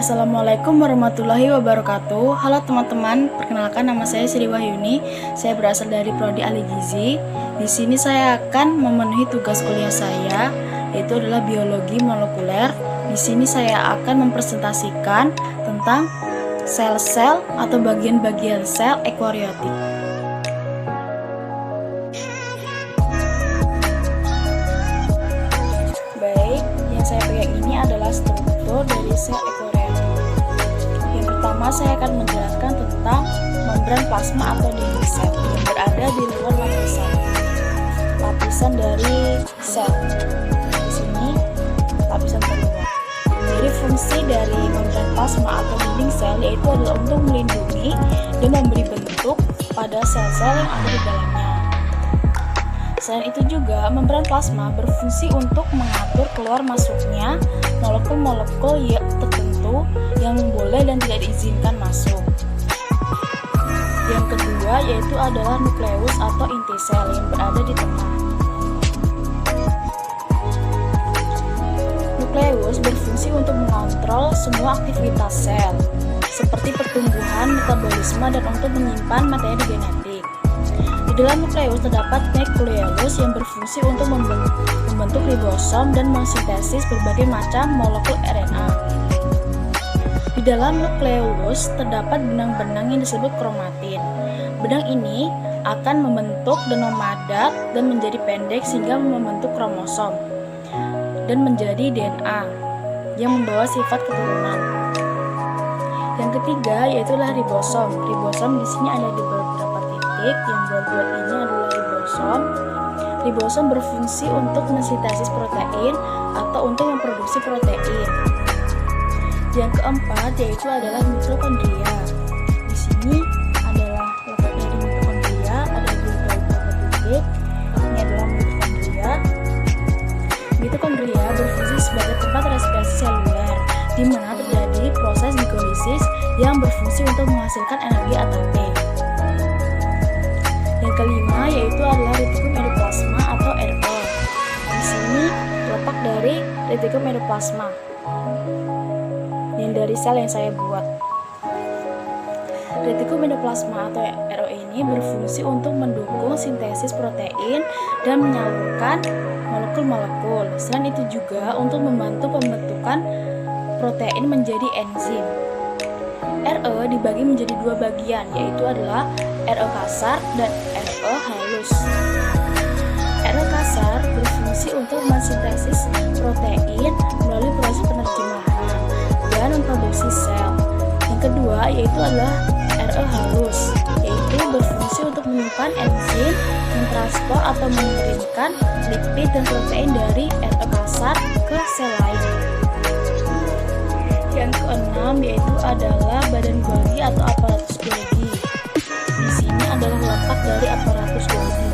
Assalamualaikum warahmatullahi wabarakatuh. Halo teman-teman, perkenalkan nama saya Sri Wahyuni. Saya berasal dari Prodi Ahli Gizi. Di sini saya akan memenuhi tugas kuliah saya, yaitu adalah biologi molekuler. Di sini saya akan mempresentasikan tentang sel-sel atau bagian-bagian sel eukariotik. Baik, yang saya pegang ini adalah struktur dari sel eukariotik. Yang pertama saya akan menjelaskan tentang membran plasma atau dinding sel yang berada di luar lapisan dari sel. Di sini lapisan terluar. Jadi fungsi dari membran plasma atau dinding sel yaitu adalah untuk melindungi dan memberi bentuk pada sel-sel yang ada di dalamnya. Selain itu juga, membran plasma berfungsi untuk mengatur keluar masuknya molekul-molekul tertentu yang boleh dan tidak diizinkan masuk. Yang kedua yaitu adalah nukleus atau inti sel yang berada di tengah. Nukleus berfungsi untuk mengontrol semua aktivitas sel, seperti pertumbuhan, metabolisme, dan untuk menyimpan materi genetik. Di dalam nukleus terdapat nukleolus yang berfungsi untuk membentuk ribosom dan mensintesis berbagai macam molekul RNA. Di dalam nukleolus terdapat benang-benang yang disebut kromatin. Benang ini akan membentuk dan memadat dan menjadi pendek sehingga membentuk kromosom dan menjadi DNA yang membawa sifat keturunan. Yang ketiga yaitulah ribosom. Ribosom di sini ada di beberapa titik. Yang bulat-bulat ini adalah ribosom. Ribosom berfungsi untuk mensintesis protein atau untuk memproduksi protein. Yang keempat yaitu adalah mitokondria. Di sini adalah letak dari mitokondria, ada di beberapa titik. Ini adalah mitokondria. Mitokondria berfungsi sebagai tempat respirasi seluler, di mana terjadi proses glikolisis yang berfungsi untuk menghasilkan energi ATP. Yang kelima yaitu adalah retikulum endoplasma atau RE. Di sini letak dari retikulum endoplasma yang dari sel yang saya buat. Retikulum endoplasma atau RE ini berfungsi untuk mendukung sintesis protein dan menyalurkan molekul-molekul. Selain itu juga untuk membantu pembentukan protein menjadi enzim. RE dibagi menjadi dua bagian, yaitu adalah RE kasar dan RE halus. RE kasar berfungsi untuk mensintesis protein melalui proses penerjemahan dan memproduksi sel. Yang kedua yaitu adalah RE halus, yaitu berfungsi untuk menyimpan enzim, mentransport atau mengirimkan lipid dan protein dari RE kasar ke sel lain. Yang keenam yaitu adalah badan Golgi atau aparatus Golgi. Di sini adalah letak dari aparatus Golgi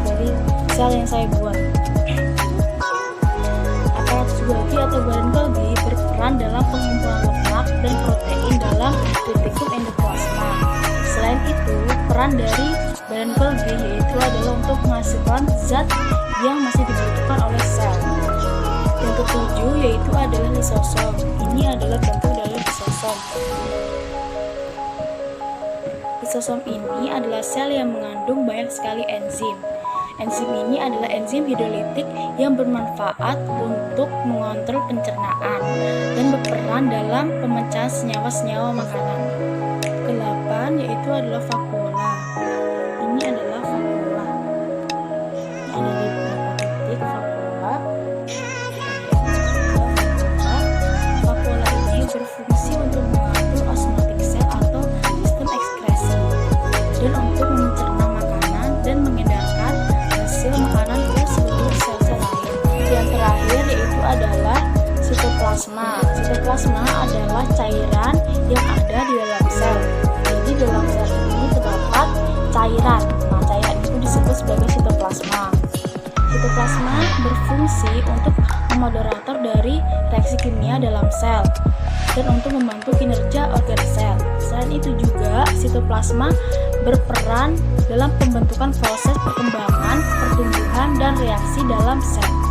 dari sel yang saya buat. Aparatus Golgi atau badan Golgi berperan dalam pengumpulan lemak dan protein dalam retikulum endoplasma. Selain itu, peran dari badan Golgi yaitu adalah untuk menghasilkan zat yang masih dibutuhkan oleh sel. Yang ketujuh yaitu adalah lisosom. Ini adalah bentuk dari lisosom. Lisosom ini adalah sel yang mengandung banyak sekali enzim. Enzim ini adalah enzim hidrolitik yang bermanfaat untuk mengontrol pencernaan dan berperan dalam pemecahan senyawa-senyawa makanan. Kedelapan yaitu adalah vakuola. Ini adalah vakuola. Ini ada di beberapa titik vakuola. Vakuola ini berfungsi untuk mengatur osmotik sel atau sistem ekskresi dan untuk mencerna makanan dan mengedarkan hasil makanan ke seluruh sel-sel lain. Yang terakhir yaitu adalah sitoplasma. Sitoplasma adalah cairan yang ada di dalam sel. Jadi dalam sel ini terdapat cairan. Nah, cairan itu disebut sebagai sitoplasma. Sitoplasma berfungsi untuk memoderator dari reaksi kimia dalam sel dan untuk membantu kinerja organ sel. Selain itu juga, sitoplasma berperan dalam pembentukan proses perkembangan, pertumbuhan, dan reaksi dalam sel.